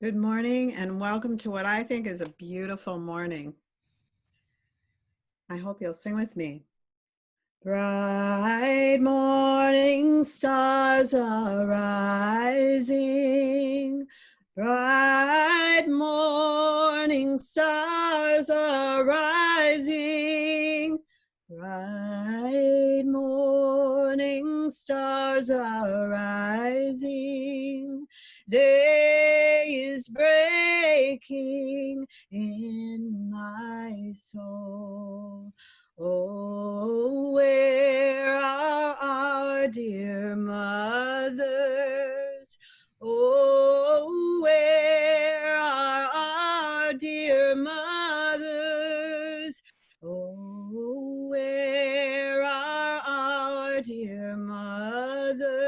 Good morning and welcome to what I think is a beautiful morning. I hope you'll sing with me. Bright morning stars are rising. Bright morning stars are rising. Bright morning stars are rising. Day is breaking in my soul. Oh, where are our dear mothers? Oh, where are our dear mothers? Oh, where are our dear mothers?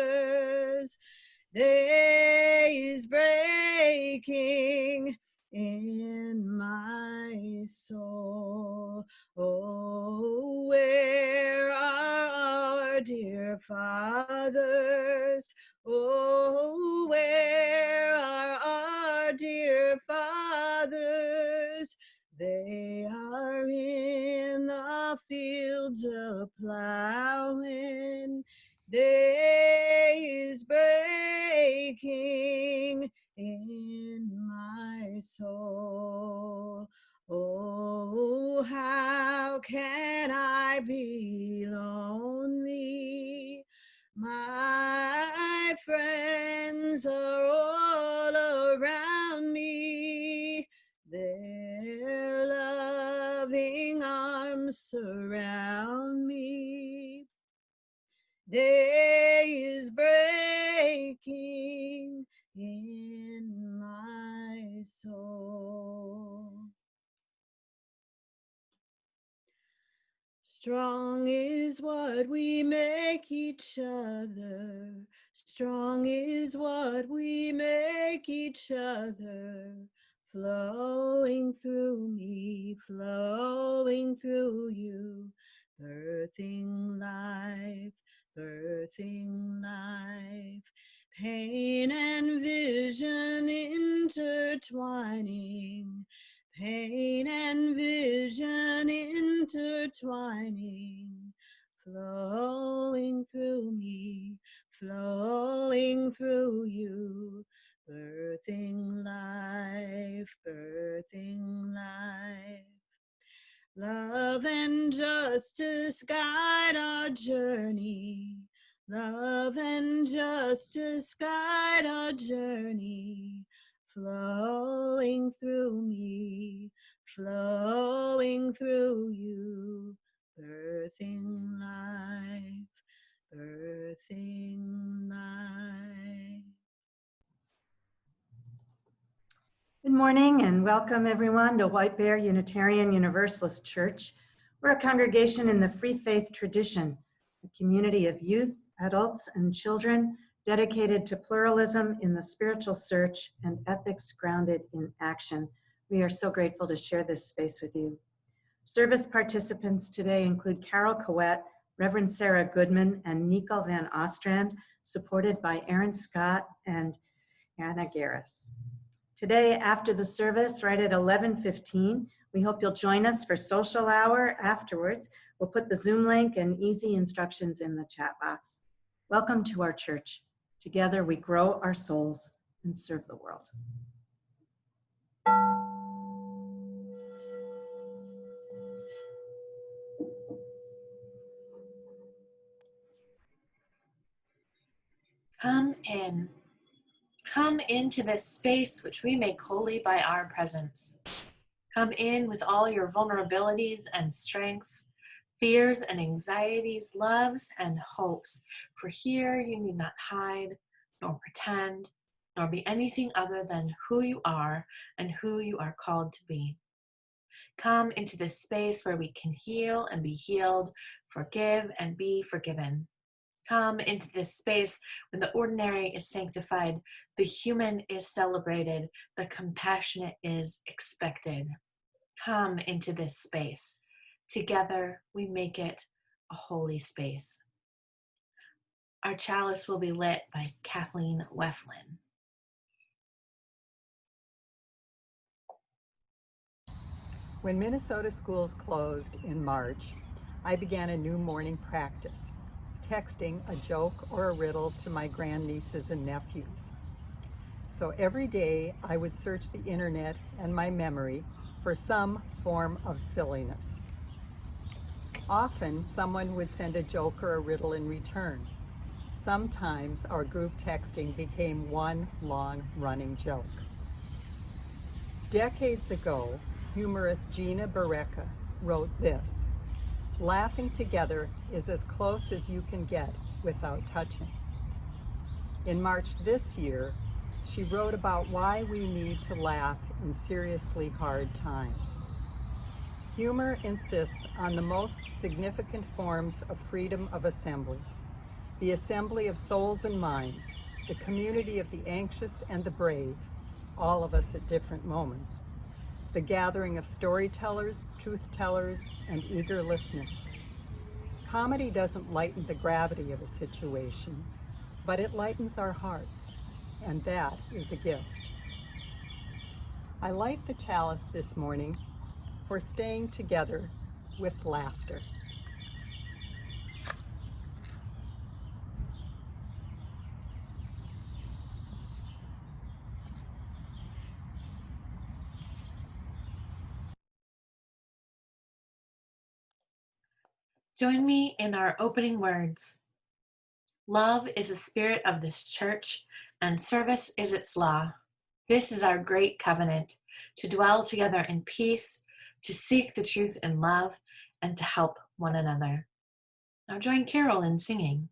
Day is breaking in my soul. Oh, where are our dear fathers? Oh, where are our dear fathers? They are in the fields a plowing. Day is breaking in my soul. Oh, how can I be lonely? My friends are all around me. Their loving arms surround me. Day is breaking in my soul. Strong is what we make each other. Strong is what we make each other. Flowing through me, flowing through you, birthing life, birthing life. Pain and vision intertwining, pain and vision intertwining, flowing through me, flowing through you, birthing life, birthing life. Love and justice guide our journey. Love and justice guide our journey. Flowing through me, flowing through you. Birthing life, birthing life. Good morning and welcome everyone to White Bear Unitarian Universalist Church. We're a congregation in the free faith tradition, a community of youth, adults, and children dedicated to pluralism in the spiritual search and ethics grounded in action. We are so grateful to share this space with you. Service participants today include Carol Coet, Reverend Sarah Goodman, and Nico Van Ostrand, supported by Aaron Scott and Anna Garris. Today, after the service, right at 11:15, we hope you'll join us for social hour afterwards. We'll put the Zoom link and easy instructions in the chat box. Welcome to our church. Together, we grow our souls and serve the world. Come in. Come into this space which we make holy by our presence. Come in with all your vulnerabilities and strengths, fears and anxieties, loves and hopes. For here you need not hide, nor pretend, nor be anything other than who you are and who you are called to be. Come into this space where we can heal and be healed, forgive and be forgiven. Come into this space when the ordinary is sanctified, the human is celebrated, the compassionate is expected. Come into this space. Together, we make it a holy space. Our chalice will be lit by Kathleen Weflin. When Minnesota schools closed in March, I began a new morning practice, texting a joke or a riddle to my grandnieces and nephews. So every day I would search the internet and my memory for some form of silliness. Often someone would send a joke or a riddle in return. Sometimes our group texting became one long running joke. Decades ago, humorist Gina Barreca wrote this: "Laughing together is as close as you can get without touching." In March this year, she wrote about why we need to laugh in seriously hard times. Humor insists on the most significant forms of freedom of assembly, the assembly of souls and minds, the community of the anxious and the brave, all of us at different moments, the gathering of storytellers, truth-tellers, and eager listeners. Comedy doesn't lighten the gravity of a situation, but it lightens our hearts, and that is a gift. I light the chalice this morning for staying together with laughter. Join me in our opening words. Love is the spirit of this church, and service is its law. This is our great covenant, to dwell together in peace, to seek the truth in love, and to help one another. Now join Carol in singing.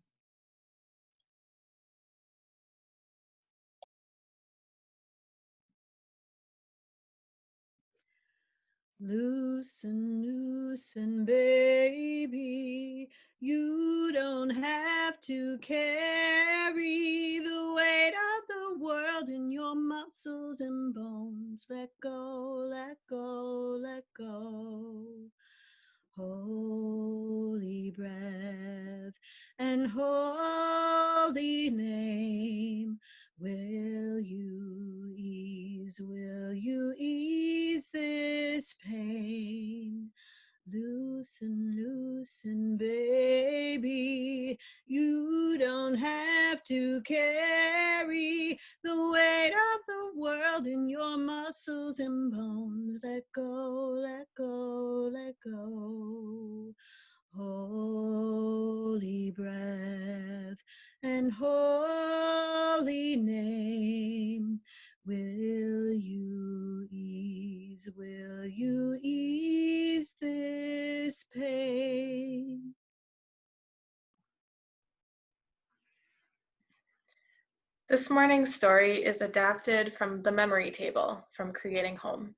Loosen, loosen, baby. You don't have to carry the weight of the world in your muscles and bones. Let go, let go, let go. Holy breath and holy holy name. Will you ease this pain? Loosen, loosen, baby. You don't have to carry the weight of the world in your muscles and bones. Let go, let go, let go. Holy breath and holy name. Will you ease this pain? This morning's story is adapted from the memory table from Creating Home.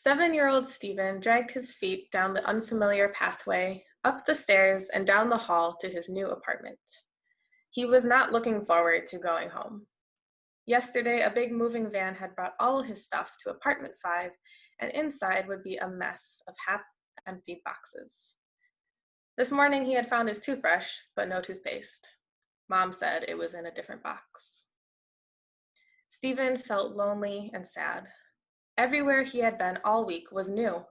7-year-old Stephen dragged his feet down the unfamiliar pathway, up the stairs, and down the hall to his new apartment. He was not looking forward to going home. Yesterday, a big moving van had brought all his stuff to apartment 5, and inside would be a mess of half-emptied boxes. This morning, he had found his toothbrush, but no toothpaste. Mom said it was in a different box. Stephen felt lonely and sad. Everywhere he had been all week was new,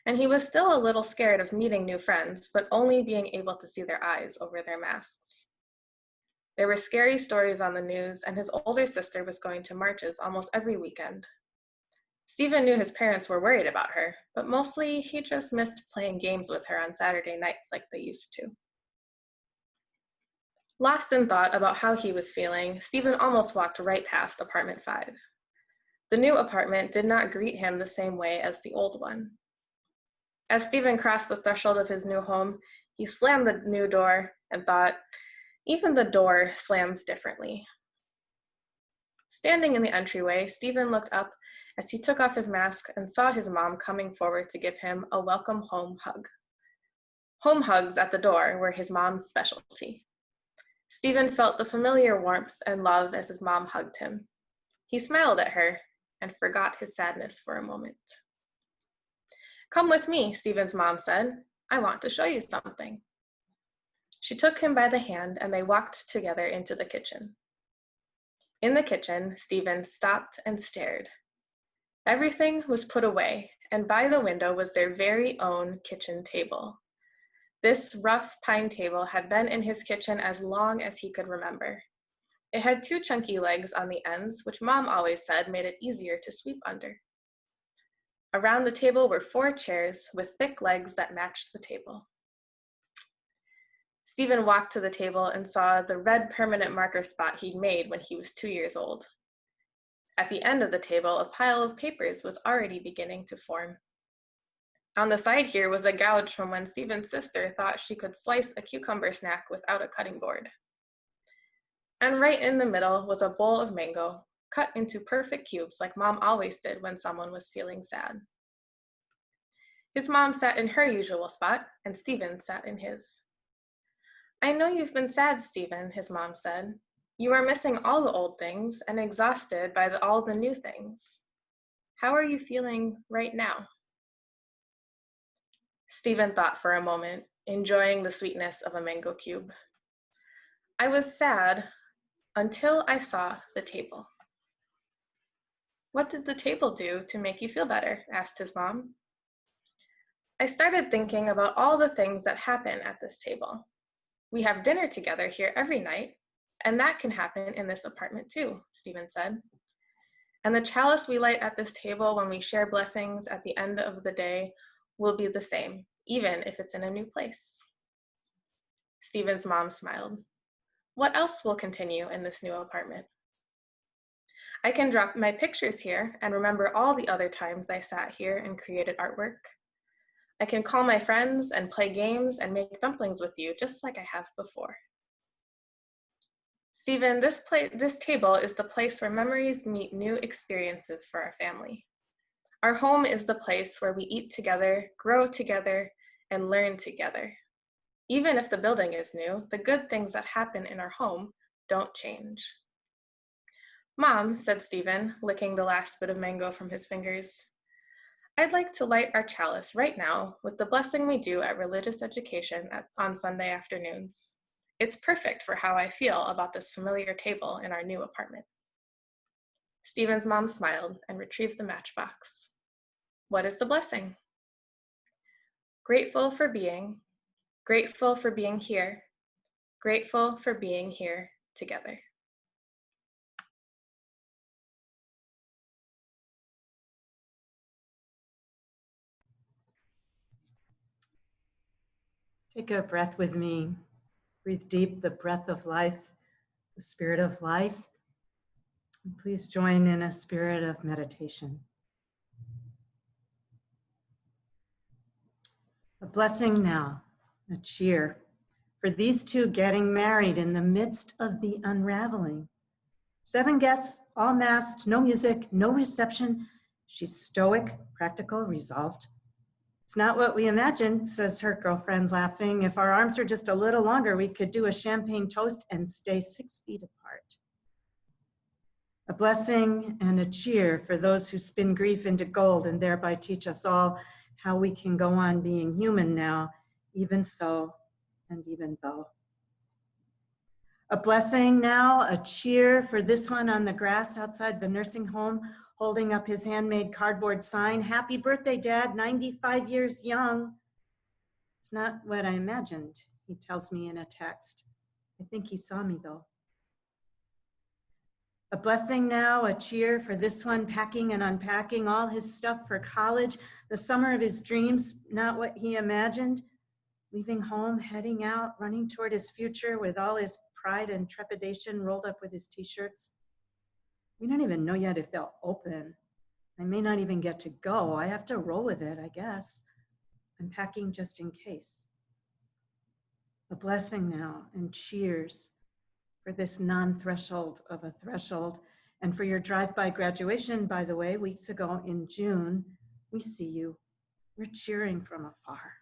and he was still a little scared of meeting new friends, but only being able to see their eyes over their masks. There were scary stories on the news, and his older sister was going to marches almost every weekend. Stephen knew his parents were worried about her, but mostly he just missed playing games with her on Saturday nights like they used to. Lost in thought about how he was feeling, Stephen almost walked right past apartment 5. The new apartment did not greet him the same way as the old one. As Stephen crossed the threshold of his new home, he slammed the new door and thought, even the door slams differently. Standing in the entryway, Stephen looked up as he took off his mask and saw his mom coming forward to give him a welcome home hug. Home hugs at the door were his mom's specialty. Stephen felt the familiar warmth and love as his mom hugged him. He smiled at her and forgot his sadness for a moment. "Come with me," Stephen's mom said. "I want to show you something." She took him by the hand and they walked together into the kitchen. In the kitchen, Stephen stopped and stared. Everything was put away, and by the window was their very own kitchen table. This rough pine table had been in his kitchen as long as he could remember. It had 2 chunky legs on the ends, which Mom always said made it easier to sweep under. Around the table were 4 chairs with thick legs that matched the table. Stephen walked to the table and saw the red permanent marker spot he'd made when he was 2 years old. At the end of the table, a pile of papers was already beginning to form. On the side here was a gouge from when Stephen's sister thought she could slice a cucumber snack without a cutting board. And right in the middle was a bowl of mango, cut into perfect cubes like Mom always did when someone was feeling sad. His mom sat in her usual spot, and Stephen sat in his. "I know you've been sad, Stephen," his mom said. "You are missing all the old things and exhausted by all the new things. How are you feeling right now?" Stephen thought for a moment, enjoying the sweetness of a mango cube. "I was sad until I saw the table." "What did the table do to make you feel better?" asked his mom. "I started thinking about all the things that happen at this table. We have dinner together here every night, and that can happen in this apartment too," Stephen said. "And the chalice we light at this table when we share blessings at the end of the day will be the same, even if it's in a new place." Stephen's mom smiled. "What else will continue in this new apartment?" "I can drop my pictures here and remember all the other times I sat here and created artwork. I can call my friends and play games and make dumplings with you just like I have before." "Stephen, this table is the place where memories meet new experiences for our family. Our home is the place where we eat together, grow together, and learn together. Even if the building is new, the good things that happen in our home don't change." "Mom," said Stephen, licking the last bit of mango from his fingers, "I'd like to light our chalice right now with the blessing we do at religious education on Sunday afternoons. It's perfect for how I feel about this familiar table in our new apartment. Stephen's mom smiled and retrieved the matchbox. What is the blessing? Grateful for being here, grateful for being here together. Take a breath with me. Breathe deep the breath of life, the spirit of life. And please join in a spirit of meditation. A blessing now, a cheer for these two getting married in the midst of the unraveling. 7 guests, all masked, no music, no reception. She's stoic, practical, resolved. It's not what we imagined, says her girlfriend, laughing. If our arms were just a little longer, we could do a champagne toast and stay 6 feet apart. A blessing and a cheer for those who spin grief into gold and thereby teach us all how we can go on being human now, even so and even though. A blessing now, a cheer for this one on the grass outside the nursing home, holding up his handmade cardboard sign, "Happy birthday, Dad, 95 years young." It's not what I imagined, he tells me in a text. I think he saw me though. A blessing now, a cheer for this one, packing and unpacking all his stuff for college, the summer of his dreams, not what he imagined. Leaving home, heading out, running toward his future with all his pride and trepidation rolled up with his t-shirts. We don't even know yet if they'll open. I may not even get to go. I have to roll with it, I guess. I'm packing just in case. A blessing now and cheers for this non-threshold of a threshold. And for your drive-by graduation, by the way, weeks ago in June, we see you. We're cheering from afar.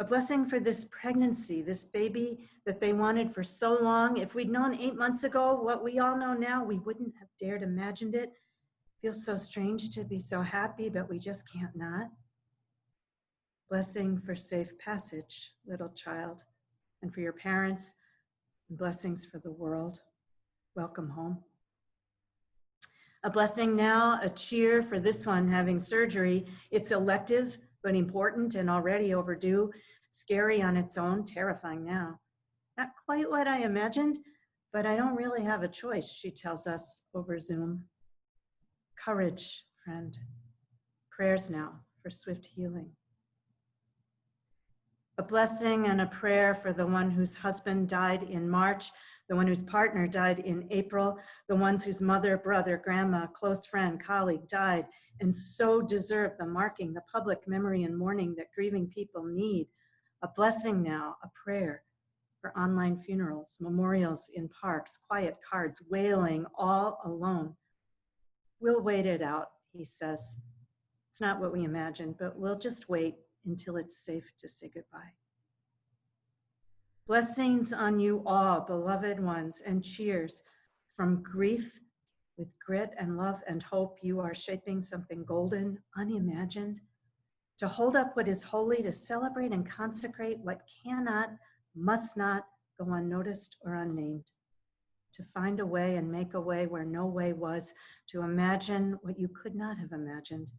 A blessing for this pregnancy, this baby that they wanted for so long. If we'd known 8 months ago what we all know now, we wouldn't have dared imagined it. Feels so strange to be so happy, but we just can't not. Blessing for safe passage, little child, and for your parents, and blessings for the world. Welcome home. A blessing now, a cheer for this one having surgery. It's elective, but important and already overdue. Scary on its own, terrifying now. Not quite what I imagined, but I don't really have a choice, she tells us over Zoom. Courage, friend. Prayers now for swift healing. A blessing and a prayer for the one whose husband died in March, the one whose partner died in April, the ones whose mother, brother, grandma, close friend, colleague died, and so deserve the marking, the public memory and mourning that grieving people need. A blessing now, a prayer for online funerals, memorials in parks, quiet cards, wailing all alone. We'll wait it out, he says. It's not what we imagined, but we'll just wait until it's safe to say goodbye. Blessings on you all, beloved ones, and cheers. From grief, with grit and love and hope, you are shaping something golden, unimagined, to hold up what is holy, to celebrate and consecrate what cannot, must not go unnoticed or unnamed, to find a way and make a way where no way was, to imagine what you could not have imagined,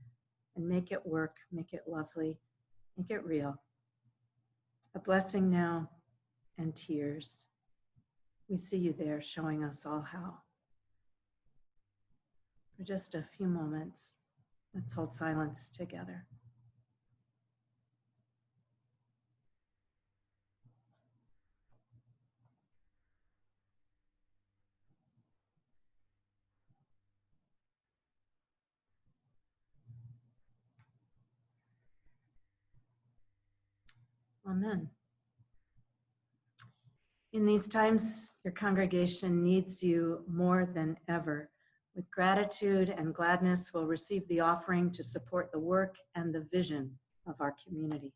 and make it work, make it lovely, make it real. A blessing now and tears. We see you there showing us all how. For just a few moments, let's hold silence together. Amen. In these times, your congregation needs you more than ever. With gratitude and gladness, we'll receive the offering to support the work and the vision of our community.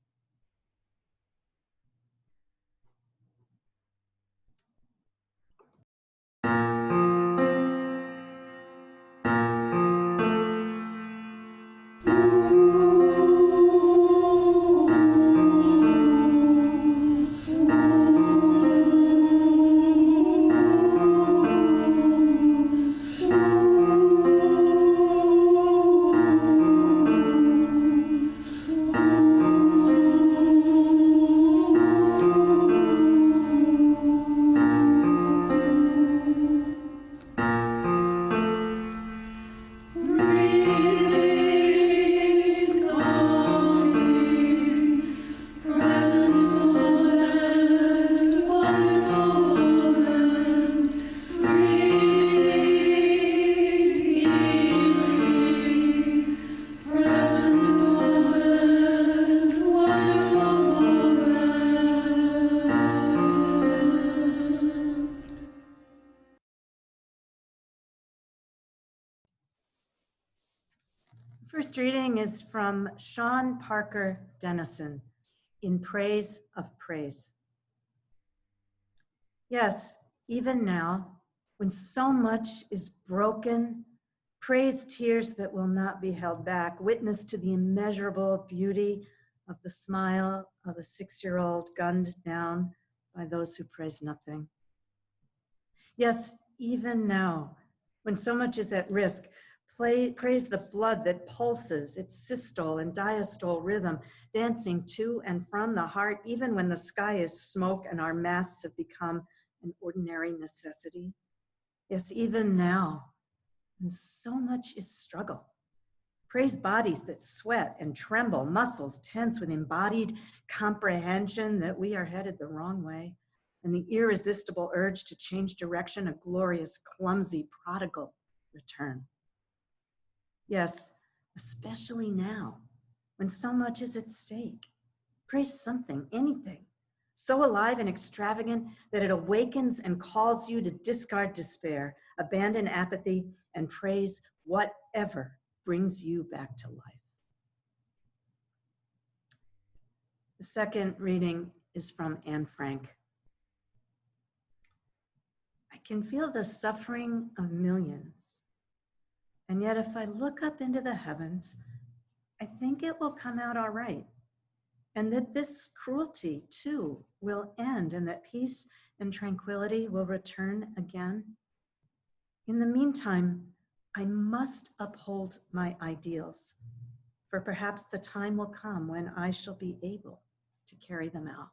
first reading is from Sean Parker Dennison, In Praise of Praise. Yes, even now, when so much is broken, praise tears that will not be held back, witness to the immeasurable beauty of the smile of a 6-year-old gunned down by those who praise nothing. Yes, even now, when so much is at risk, praise the blood that pulses, its systole and diastole rhythm, dancing to and from the heart, even when the sky is smoke and our masks have become an ordinary necessity. Yes, even now, when so much is struggle. Praise bodies that sweat and tremble, muscles tense with embodied comprehension that we are headed the wrong way, and the irresistible urge to change direction, a glorious, clumsy, prodigal return. Yes, especially now, when so much is at stake. Praise something, anything, so alive and extravagant that it awakens and calls you to discard despair, abandon apathy, and praise whatever brings you back to life. The second reading is from Anne Frank. I can feel the suffering of millions, and yet if I look up into the heavens, I think it will come out all right, and that this cruelty too will end, and that peace and tranquility will return again. In the meantime, I must uphold my ideals, for perhaps the time will come when I shall be able to carry them out.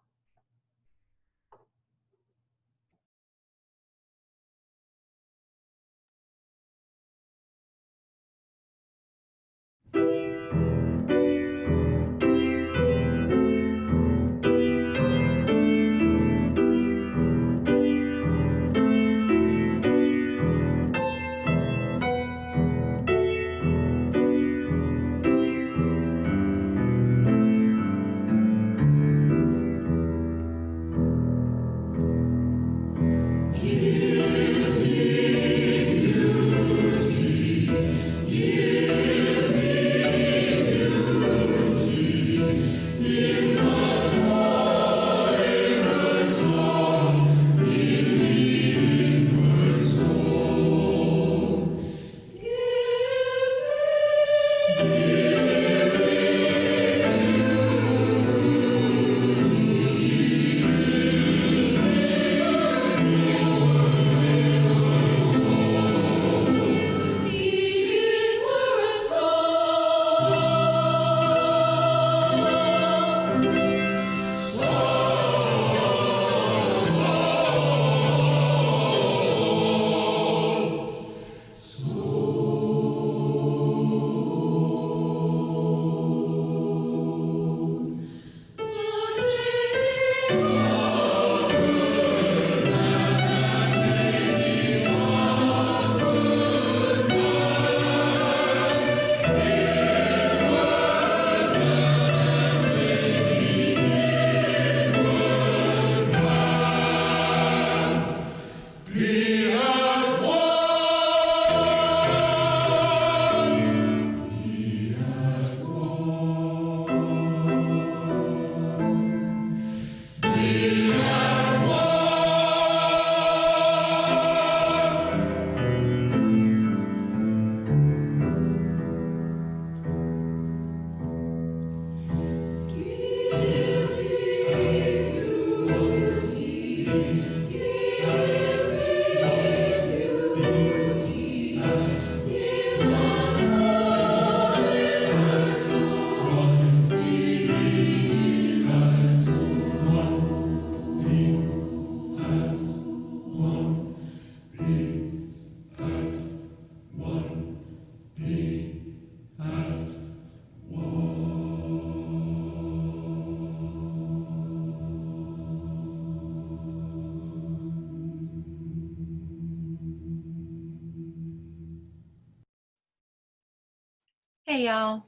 Hey y'all,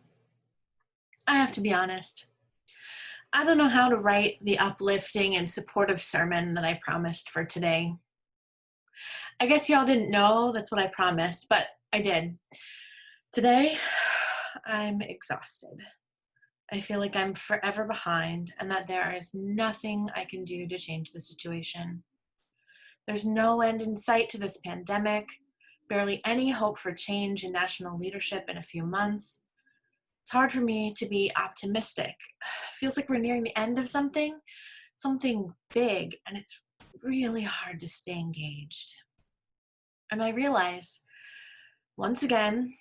I have to be honest. I don't know how to write the uplifting and supportive sermon that I promised for today. I guess y'all didn't know that's what I promised, but I did. Today, I'm exhausted. I feel like I'm forever behind and that there is nothing I can do to change the situation. There's no end in sight to this pandemic, barely any hope for change in national leadership in a few months. It's hard for me to be optimistic. It feels like we're nearing the end of something big, and it's really hard to stay engaged. And I realize, once again,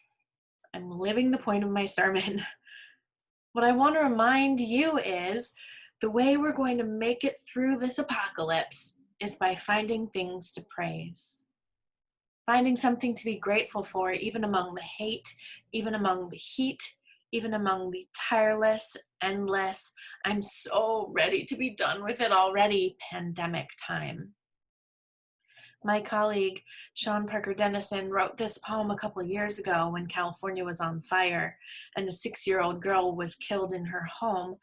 I'm living the point of my sermon. What I want to remind you is the way we're going to make it through this apocalypse is by finding things to praise. Finding something to be grateful for, even among the hate, even among the heat, even among the tireless, endless, I'm so ready to be done with it already pandemic time. My colleague, Sean Parker Dennison, wrote this poem a couple of years ago when California was on fire and a 6-year-old girl was killed in her home,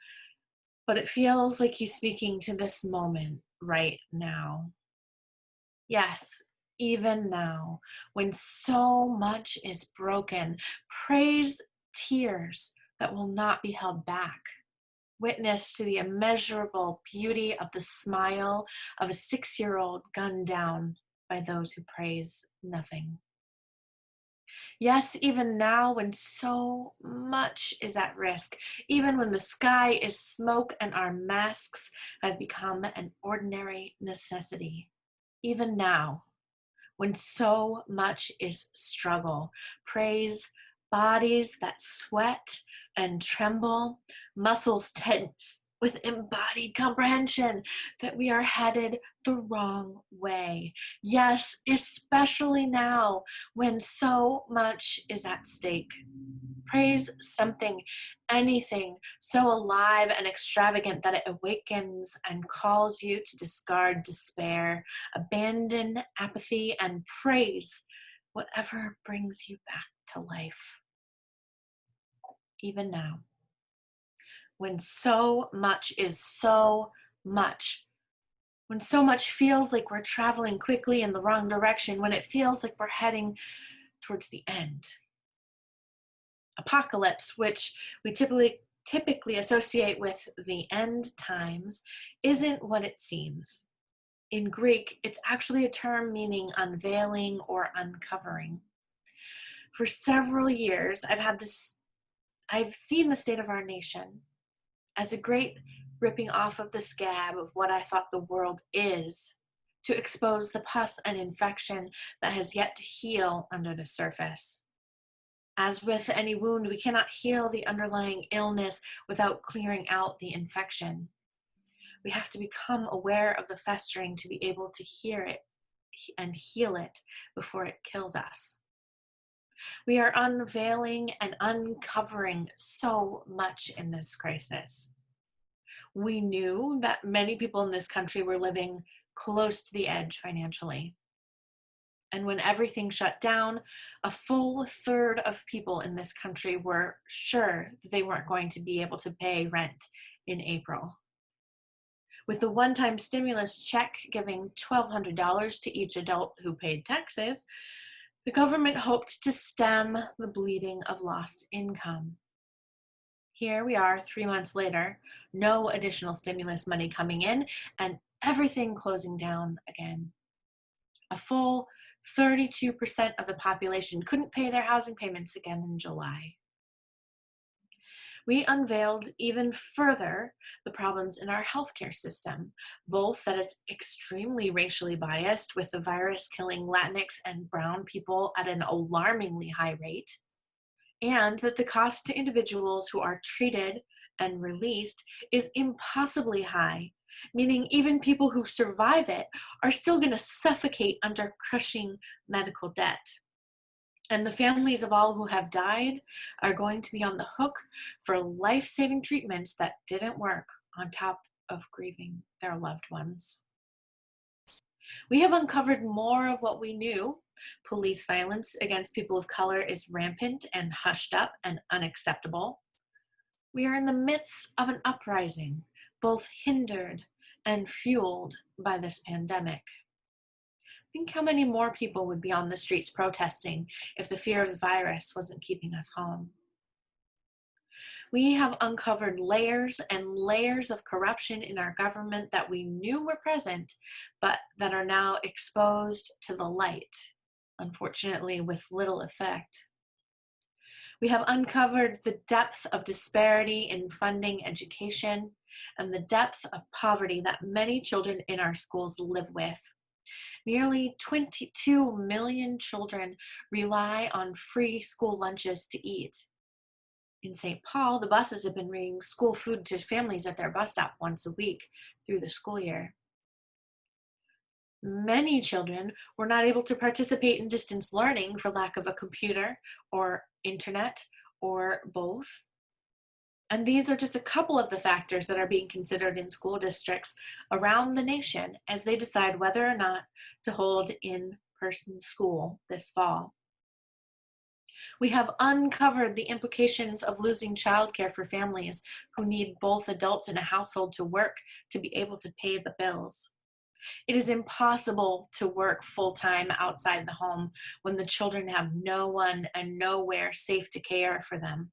but it feels like he's speaking to this moment right now. Yes, even now, when so much is broken, praise tears that will not be held back. Witness to the immeasurable beauty of the smile of a 6-year-old gunned down by those who praise nothing. Yes, even now when so much is at risk, even when the sky is smoke and our masks have become an ordinary necessity, even now when so much is struggle, praise bodies that sweat and tremble, muscles tense with embodied comprehension that we are headed the wrong way. Yes, especially now when so much is at stake. Praise something, anything so alive and extravagant that it awakens and calls you to discard despair, abandon apathy, and praise whatever brings you back to life. Even now, when so much is so much, when so much feels like we're traveling quickly in the wrong direction, when it feels like we're heading towards the end. Apocalypse, which we typically associate with the end times, isn't what it seems. In Greek, it's actually a term meaning unveiling or uncovering. For several years, I've seen the state of our nation as a great ripping off of the scab of what I thought the world is, to expose the pus and infection that has yet to heal under the surface. As with any wound, we cannot heal the underlying illness without clearing out the infection. We have to become aware of the festering to be able to hear it and heal it before it kills us. We are unveiling and uncovering so much in this crisis. We knew that many people in this country were living close to the edge financially. And when everything shut down, a full third of people in this country were sure that they weren't going to be able to pay rent in April. With the one-time stimulus check giving $1,200 to each adult who paid taxes, the government hoped to stem the bleeding of lost income. Here we are 3 months later, no additional stimulus money coming in, and everything closing down again. A full 32% of the population couldn't pay their housing payments again in July. We unveiled even further the problems in our healthcare system, both that it's extremely racially biased, with the virus killing Latinx and brown people at an alarmingly high rate, and that the cost to individuals who are treated and released is impossibly high, meaning even people who survive it are still going to suffocate under crushing medical debt. And the families of all who have died are going to be on the hook for life-saving treatments that didn't work, on top of grieving their loved ones. We have uncovered more of what we knew. Police violence against people of color is rampant and hushed up and unacceptable. We are in the midst of an uprising, both hindered and fueled by this pandemic. Think how many more people would be on the streets protesting if the fear of the virus wasn't keeping us home. We have uncovered layers and layers of corruption in our government that we knew were present, but that are now exposed to the light, unfortunately with little effect. We have uncovered the depth of disparity in funding education and the depth of poverty that many children in our schools live with. Nearly 22 million children rely on free school lunches to eat. In St. Paul, the buses have been bringing school food to families at their bus stop once a week through the school year. Many children were not able to participate in distance learning for lack of a computer or internet or both. And these are just a couple of the factors that are being considered in school districts around the nation as they decide whether or not to hold in-person school this fall. We have uncovered the implications of losing childcare for families who need both adults in a household to work to be able to pay the bills. It is impossible to work full-time outside the home when the children have no one and nowhere safe to care for them.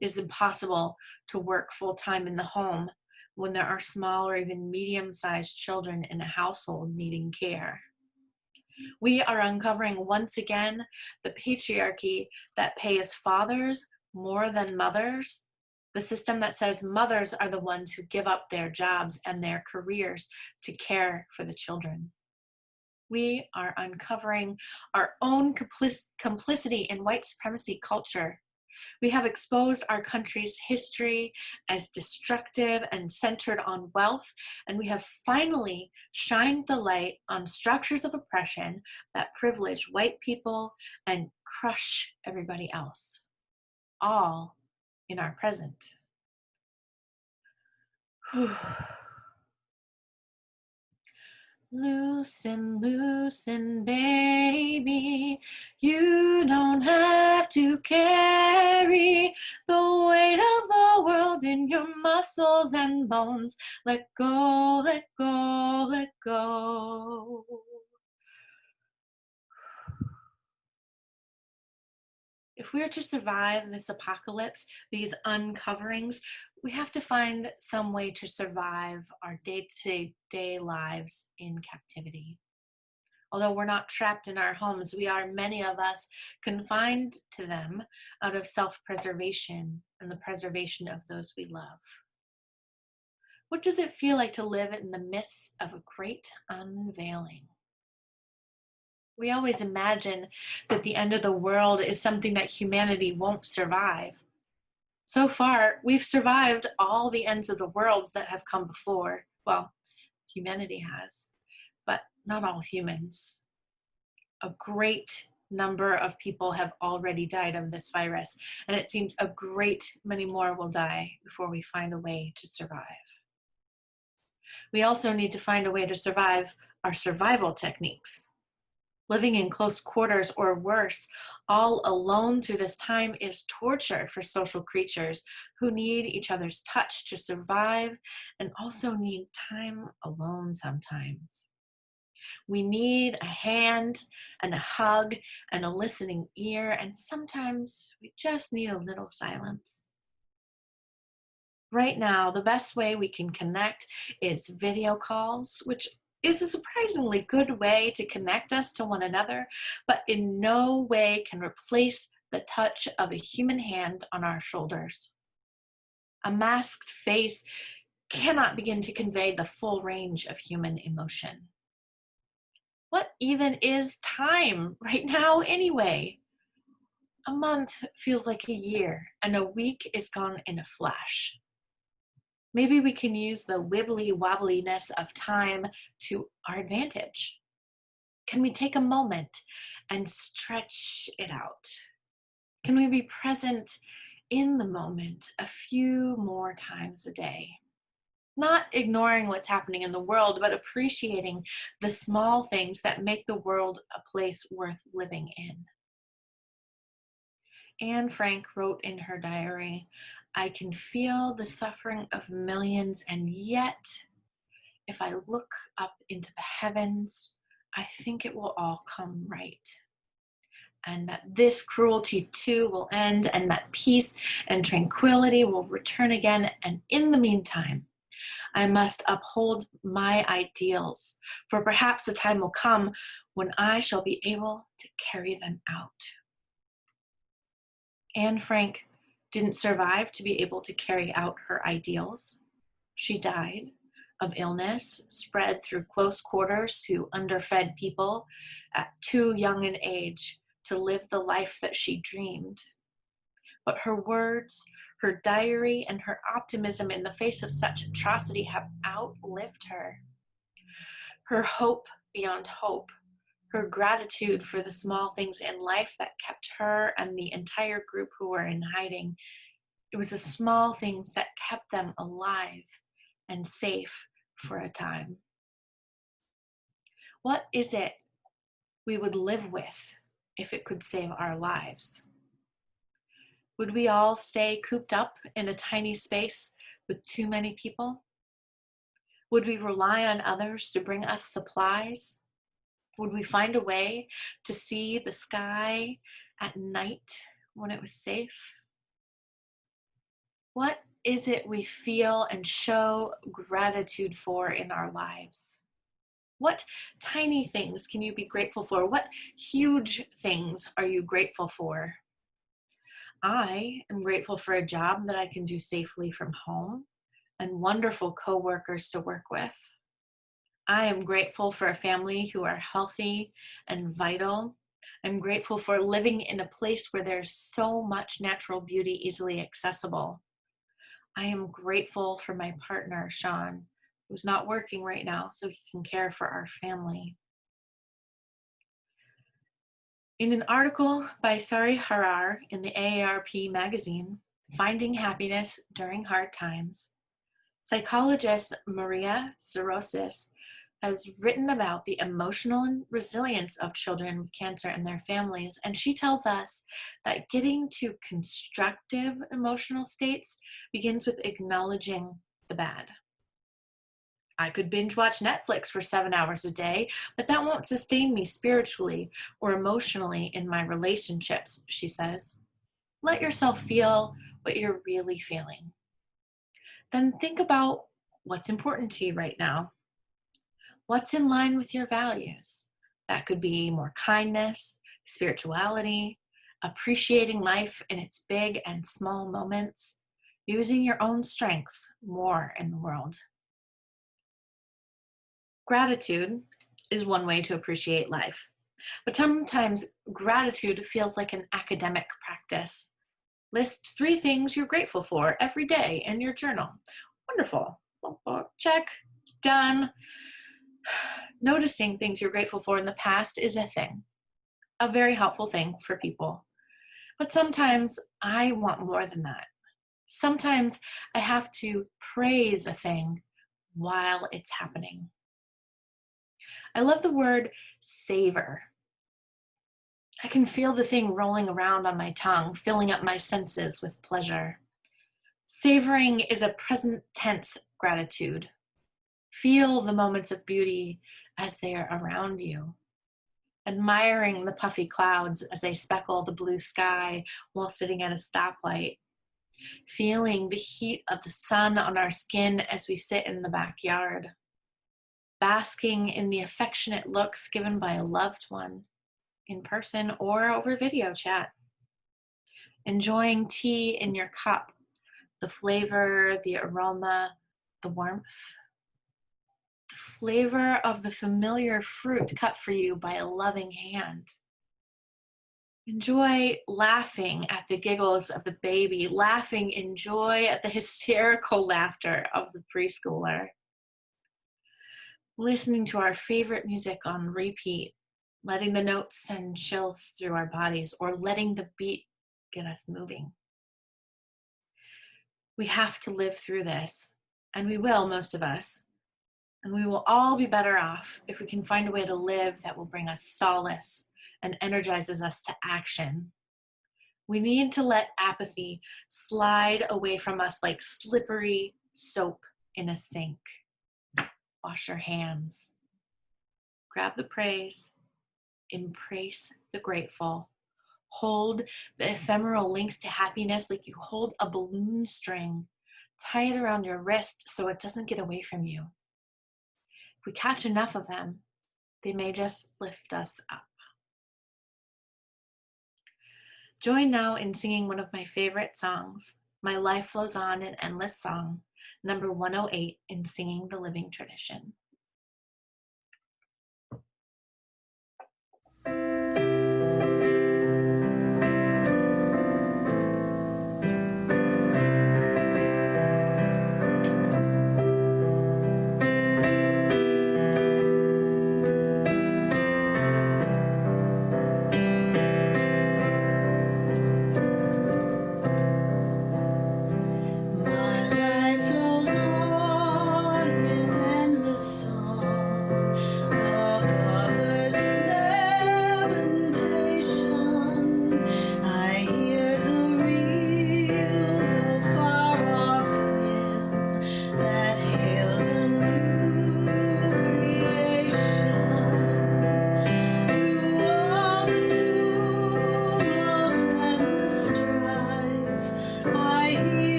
It is impossible to work full-time in the home when there are small or even medium-sized children in a household needing care. We are uncovering once again the patriarchy that pays fathers more than mothers, the system that says mothers are the ones who give up their jobs and their careers to care for the children. We are uncovering our own complicity in white supremacy culture. We have exposed our country's history as destructive and centered on wealth, and we have finally shined the light on structures of oppression that privilege white people and crush everybody else, all in our present. Loosen, loosen, baby, you don't have to carry the weight of the world in your muscles and bones. Let go, let go, let go. If we are to survive this apocalypse, these uncoverings, we have to find some way to survive our day-to-day lives in captivity. Although we're not trapped in our homes, we are, many of us, confined to them out of self-preservation and the preservation of those we love. What does it feel like to live in the midst of a great unveiling? We always imagine that the end of the world is something that humanity won't survive. So far, we've survived all the ends of the worlds that have come before. Well, humanity has, but not all humans. A great number of people have already died of this virus, and it seems a great many more will die before we find a way to survive. We also need to find a way to survive our survival techniques. Living in close quarters or worse, all alone through this time is torture for social creatures who need each other's touch to survive and also need time alone sometimes. We need a hand and a hug and a listening ear, and sometimes we just need a little silence. Right now, the best way we can connect is video calls, which is a surprisingly good way to connect us to one another, but in no way can replace the touch of a human hand on our shoulders. A masked face cannot begin to convey the full range of human emotion. What even is time right now anyway? A month feels like a year, and a week is gone in a flash. Maybe we can use the wibbly-wobbliness of time to our advantage. Can we take a moment and stretch it out? Can we be present in the moment a few more times a day? Not ignoring what's happening in the world, but appreciating the small things that make the world a place worth living in. Anne Frank wrote in her diary, "I can feel the suffering of millions, and yet, if I look up into the heavens, I think it will all come right." and that this cruelty too will end, and that peace and tranquility will return again. And in the meantime, I must uphold my ideals, for perhaps a time will come when I shall be able to carry them out. Anne Frank didn't survive to be able to carry out her ideals. She died of illness spread through close quarters to underfed people at too young an age to live the life that she dreamed. But her words, her diary, and her optimism in the face of such atrocity have outlived her. Her hope beyond hope, her gratitude for the small things in life that kept her and the entire group who were in hiding. It was the small things that kept them alive and safe for a time. What is it we would live with if it could save our lives? Would we all stay cooped up in a tiny space with too many people? Would we rely on others to bring us supplies? Would we find a way to see the sky at night when it was safe? What is it we feel and show gratitude for in our lives? What tiny things can you be grateful for? What huge things are you grateful for? I am grateful for a job that I can do safely from home and wonderful coworkers to work with. I am grateful for a family who are healthy and vital. I'm grateful for living in a place where there's so much natural beauty easily accessible. I am grateful for my partner, Sean, who's not working right now, so he can care for our family. In an article by Sari Harar in the AARP magazine, Finding Happiness During Hard Times, psychologist Maria Sorosis has written about the emotional resilience of children with cancer and their families, and she tells us that getting to constructive emotional states begins with acknowledging the bad. I could binge watch Netflix for 7 hours a day, but that won't sustain me spiritually or emotionally in my relationships, she says. Let yourself feel what you're really feeling. Then think about what's important to you right now. What's in line with your values? That could be more kindness, spirituality, appreciating life in its big and small moments, using your own strengths more in the world. Gratitude is one way to appreciate life, but sometimes gratitude feels like an academic practice. List 3 things you're grateful for every day in your journal. Wonderful. Check. Done. Noticing things you're grateful for in the past is a thing, a very helpful thing for people. But sometimes I want more than that. Sometimes I have to praise a thing while it's happening. I love the word savor. I can feel the thing rolling around on my tongue, filling up my senses with pleasure. Savoring is a present tense gratitude. Feel the moments of beauty as they are around you. Admiring the puffy clouds as they speckle the blue sky while sitting at a stoplight. Feeling the heat of the sun on our skin as we sit in the backyard. Basking in the affectionate looks given by a loved one, in person or over video chat. Enjoying tea in your cup, the flavor, the aroma, the warmth. The flavor of the familiar fruit cut for you by a loving hand. Enjoy laughing at the giggles of the baby, laughing in joy at the hysterical laughter of the preschooler. Listening to our favorite music on repeat, letting the notes send chills through our bodies, or letting the beat get us moving. We have to live through this, and we will, most of us. And we will all be better off if we can find a way to live that will bring us solace and energizes us to action. We need to let apathy slide away from us like slippery soap in a sink. Wash your hands. Grab the praise. Embrace the grateful. Hold the ephemeral links to happiness like you hold a balloon string. Tie it around your wrist so it doesn't get away from you. If we catch enough of them, they may just lift us up. Join now in singing one of my favorite songs, My Life Flows On, an Endless Song, number 108 in Singing the Living Tradition.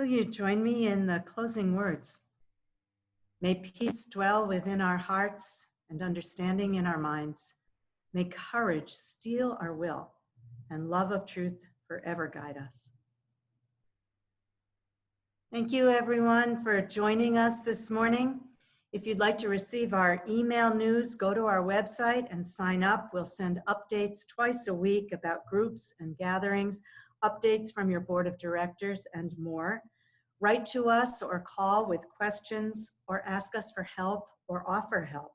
Will you join me in the closing words? May peace dwell within our hearts and understanding in our minds. May courage steel our will and love of truth forever guide us. Thank you, everyone, for joining us this morning. If you'd like to receive our email news, go to our website and sign up. We'll send updates twice a week about groups and gatherings, updates from your board of directors, and more. Write to us or call with questions or ask us for help or offer help.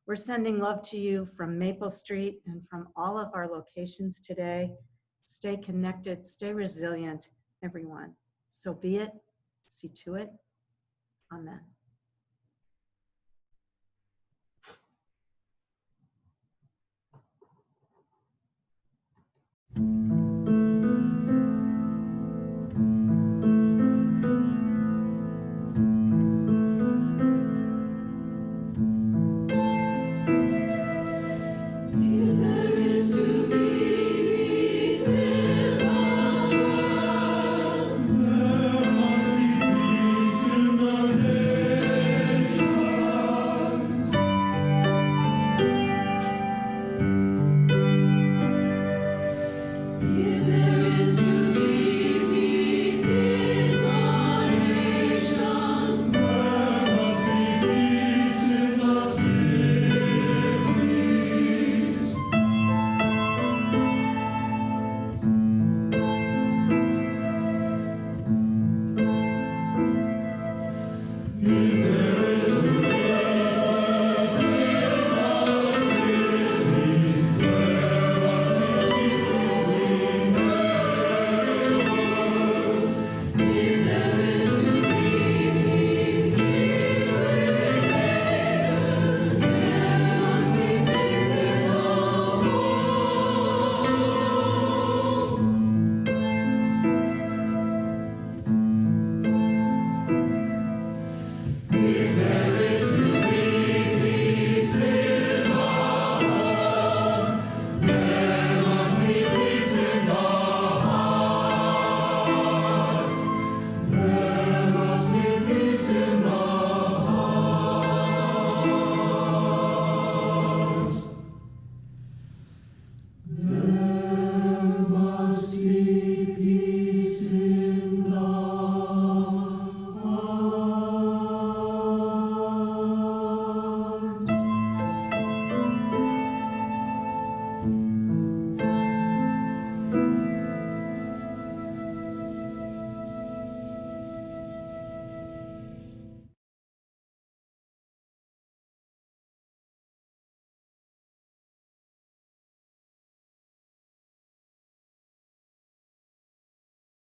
We're sending love to you from Maple Street and from all of our locations today. Stay connected, stay resilient, everyone. So be it, see to it. Amen.